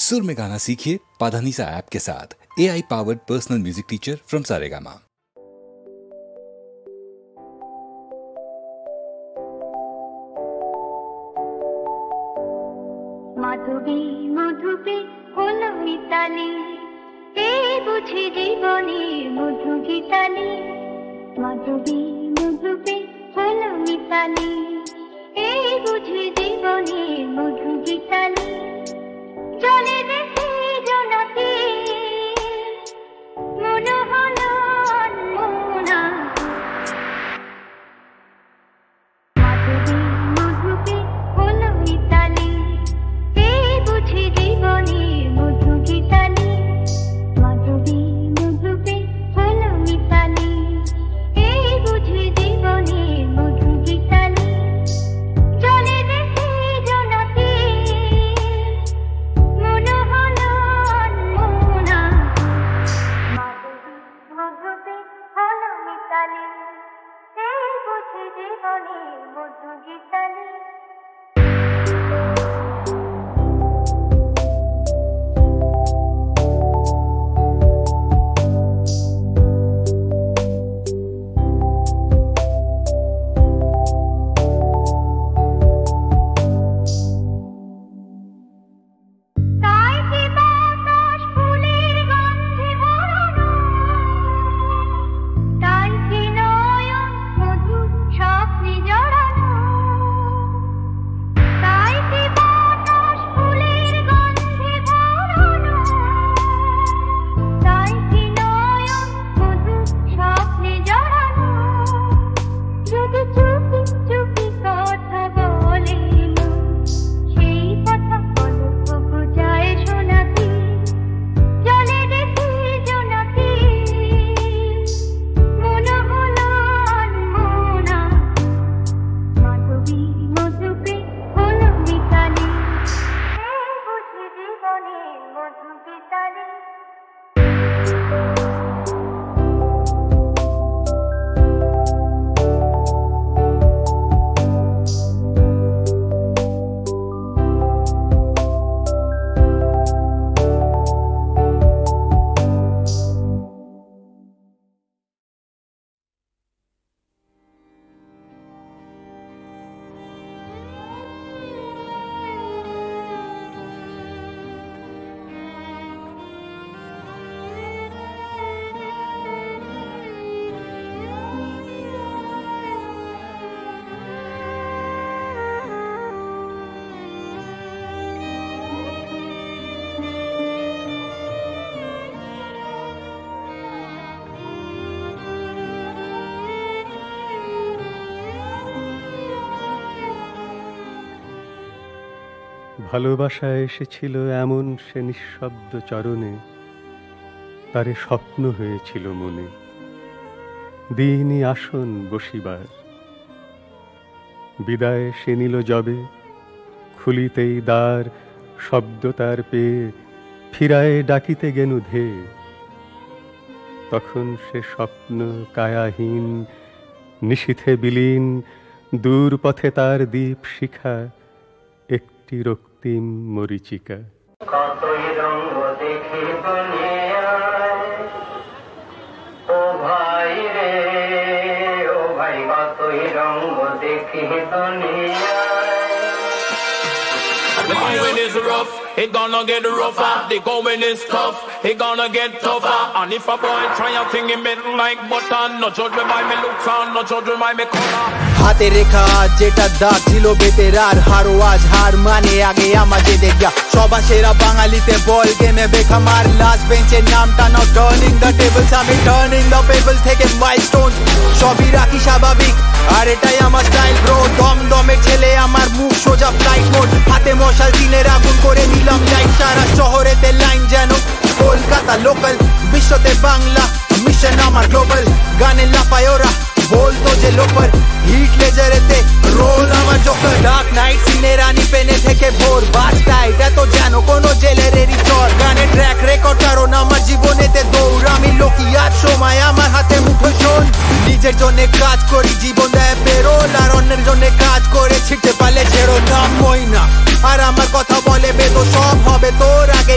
सुर में गाना सीखिए पाधानीसा ऐप के साथ। AI powered personal music teacher from Saregama. মাধবী মধুপে হলো মিতালি, এই বুঝি জীবনে মধু গীতালি। মাধবী মধুপে হলো মিতালি, এই বুঝি জীবনে মধু গীতালি। জলে দেখি জোনাকি মন হলো অনমনা। মাধবী মধুপে হলো মিতালি, এই বুঝি জীবনে মধু গীতালি। মাধবী মধুপে হলো মিতালি, এই বুঝি জীবনে মধু গীতালি। জলে দেখি জোনাকি মন হলো অনমনা। মাধবী মধুপে হলো মিতালি, এই বুঝি জীবনে মধু গীতালি। তাই কি বাতাস ফুলের গন্ধে ভরানো, তাই কি নয়ন মধুর স্বপ্নে জড়ানো। তাই কি বাতাস ফুলের গন্ধে ভরানো, তাই কি নয়ন মধুর স্বপ্নে জড়ানো। যদি চুপি চুপি কথা বলে সেই কথা অল্প বোঝায় শোনাকি। জলে দেখি জোনাকি মন হলো অনমনা। মাধবী মধুপে হলো মিতালি, এই বুঝি জীবনে মধু গীতালি। ভালোবাসা এসেছিল এমন সে নিঃশব্দ চরণে, তারে স্বপ্ন হয়েছিল মনে দিনই আসন বসিবার। বিদায় সে নিল যবে, খুলিতেই দ্বার শব্দ তার পেয়ে ফিরায়ে ডাকিতে গেনু ধে। তখন সে স্বপ্ন কায়াহীন নিশীথে বিলীন, দূর পথে তার দীপ শিখা একটি রক্তিম মরিচিকা। কতই রঙ দেখি দুনিয়ায়, ও ভাই রে ও ভাই, কতই রঙ দেখি দুনিয়ায়। The going is rough, it gonna get rougher. The going is tough, it gonna get tougher. And if a boy try a thing, he made like butter. No judge me by me looks and no judge me by me color. হাতে রেখা আজ যেটা দাগ ছিল বেতেরার, হারো আজ হার মানে আগে আমাকে দেখা। সবা সেরা বাঙালিতে বল গেমে বেখামার, লাস্ট বেঞ্চের নামটা নাও টার্নিং দ্য টেবলস। আমি টার্নিং দ্য পেবল থেকে মাইলস্টোন সবই রাখি স্বাভাবিক, আর এটাই আমার স্টাইল ব্রো। দমদমের ছেলে আমার মুখ সোজা ফ্লাইট মোড, হাতে মশাল দিনের আগুন করে নিলাম লাইট। সারা শহরেতে লাইন যেন কলকাতা লোকাল, বিশ্বতে বাংলা মিশন আমার গ্লোবাল। গানে লাফায় ওরা বলতো যে লোপার, হিট লেজারেতে রোল আমার জোকার। ডার্ক নাইট সিনে রানী পেনে থেকে ভোর বাস টাইট, এত যেন কোনো জেলেরেরই চর। গানে ট্র্যাক রেকর্ড কারণ আমার জীবনেতে দৌড়। আমি লোকি আজ সময় আমার হাতে মুঠো শোন। নিজের জন্য কাজ করি জীবন দেয় পেরোল, আর অন্যের জন্য কাজ করে ছিটতে পারলে ছেড়ো নাম মই না। আর আমার কথা বলে বেদো সব হবে তোর আগে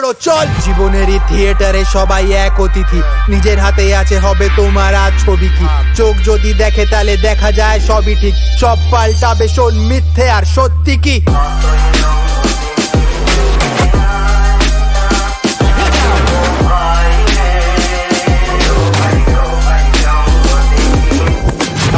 বলো চল। জীবনেরই থিয়েটারে সবাই এক অতিথি, নিজের হাতে আছে হবে তোমার আজ ছবি কি। চোখ যদি দেখে তাহলে দেখা যায় সবই ঠিক, সব পাল্টাবে শোন মিথ্যে আর সত্যি কি।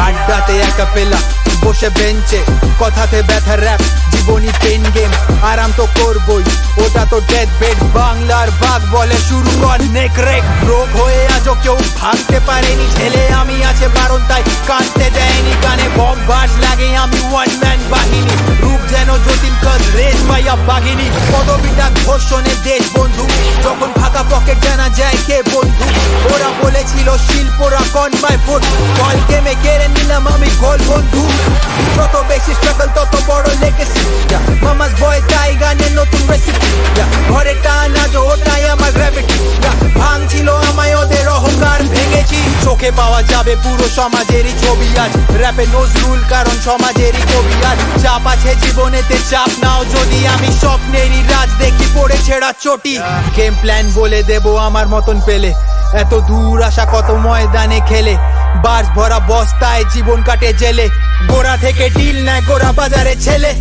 আড্ডাতে একা পেলা বসে বেঞ্চে, কথাতে ব্যথা র‍্যাপ, জীবনী পেন গেম, আরাম তো করবই ওটা তো ডেথ বেড। বাংলার বাঘ বলে শুরু কর নেক রেক, রোগ হয়ে আজও কেউ ভাঙতে পারেনি ছেলে আমি আছে বারণ তাই কাঁদতে দেয়নি। গানে বম বাজ লাগে আমি ওয়ান ম্যান বাহিনী, রূপ যেন যতীন কাজ রেস পাইয়া বাঘিনী। পদবিটা ঘোষণে দেশ বন্ধু, যখন ফাঁকা পকেট জানা যায় কে বন্ধু। ওরা বলেছিল শিল্পরা কন বাই ফুট, বল গেমে কেড়ে নিলাম আমি গোল বন্ধু। যত বেশি স্ট্রাগল তত বড় লেগেসি, মামাস বয় তাই গানে নতুন রেসিপি। ঘরে টান আজ ওটাই আমার গ্র্যাভিটি, ভাঙছিল আমায় ওদের অহংকার ভেঙেছি। চোখে পাওয়া যাবে পুরো সমাজেরই ছবি আজ, র্যাপে নজরুল কারণ সমাজেরই কবি আজ। চাপ আছে জীবনেতে চাপ নাও যদি, আমি স্বপ্নেরই রাজ দেখি পড়ে ছেঁড়া চটি। গেম প্ল্যান বলে দেব আমার মতন পেলে, এত দূর আসা কত ময়দানে খেলে। বাস ভরা বস্তায় জীবন কাটে জেলে, গোড়া থেকে ডিল নেয় গোড়া বাজারে ছেলে।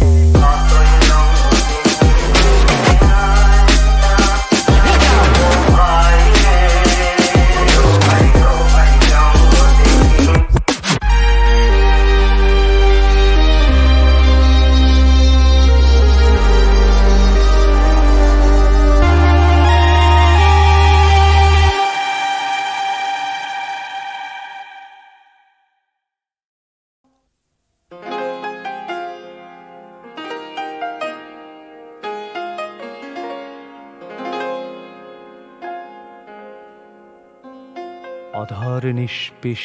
অধর নিষ্পিস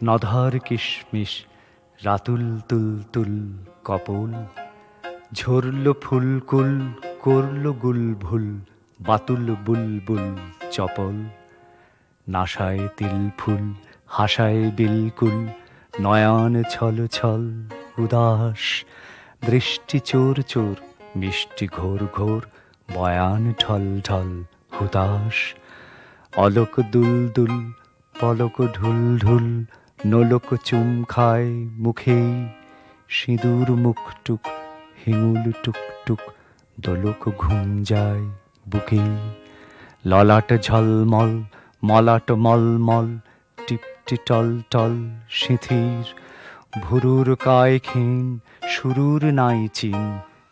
নধর কিশমিশ, রাতুল তুল তুল কপল। ঝরল ফুলকুল করল গুলভুল, বাতুল বুলবুল চপল। নাশায় তিল ফুল হাসায় বিলকুল, নয়ন ছল ছল উদাস। দৃষ্টি চোর চোর মিষ্টি ঘোর ঘোর, বয়ান ঢল ঢল হুতাশ। অলোক দুল দুল পলক ঢুল ঢুল, নোলক চুম খায় মুখেই। সিঁদুর মুখটুক হিঙুল টুকটুক, দোলক ঘুম যায় বুকেই। ললাট ঝলমল মলাট মলমল, টিপটি টল টল সিঁথির। ভুরুর কায় ক্ষীণ শুরুর নাই চিন,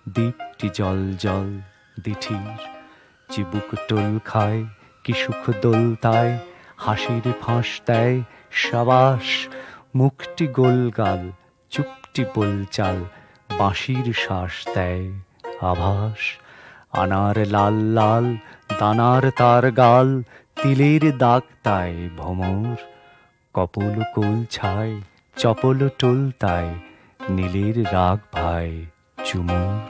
দীপটি জল জল দিঠির। চিবুক টোল খায় কি সুখ দোলতায়, হাসির ফাঁস দেয় সাবাস। মুখটি গোলগাল চুপটি বলচাল, বাঁশির শ্বাস দেয় আভাস। আনার লাল লাল দানার তার গাল, তিলের দাগ তায় ভমর। কপল কোল ছায় চপল টোল তায়, নীলের রাগ ভাই চুমুর।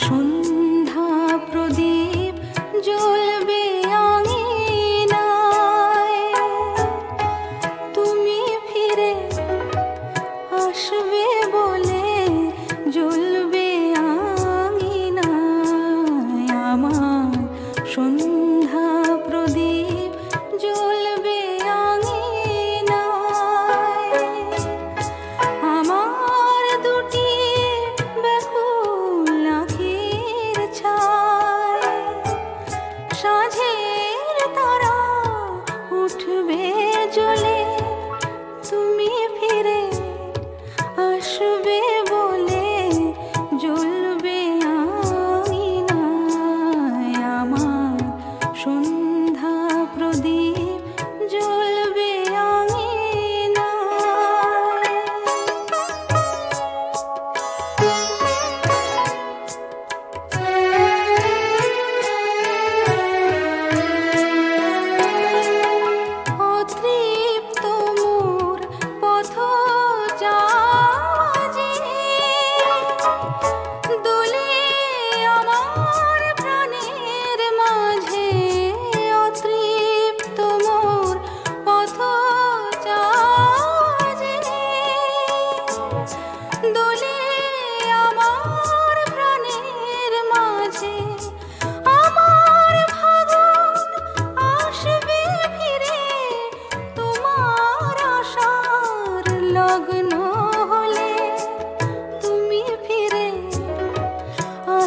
সন্ধ্যা প্রদীপ জ্বলবে আঙিনায়, তুমি ফিরে আসবে বলে জ্বলবে আঙিনায়। আমার সন্ধ্যা প্রদীপ জ্বলবে আঙিনায়, আমার দুটি ব্যাকুল আঁখি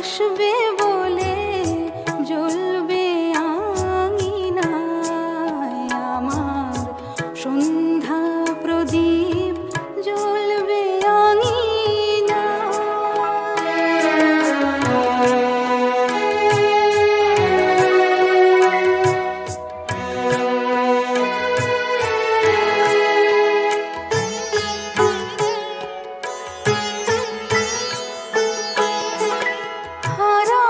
আসবে বলে জ্বলবে আঙিনায় আমার সন্ধ্যা প্রদীপ জ্বলবে আঙিনায়। হারা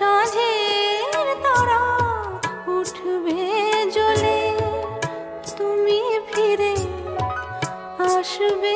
মাঝের তারা উঠবে জ্বলে, তুমি ফিরে আসবে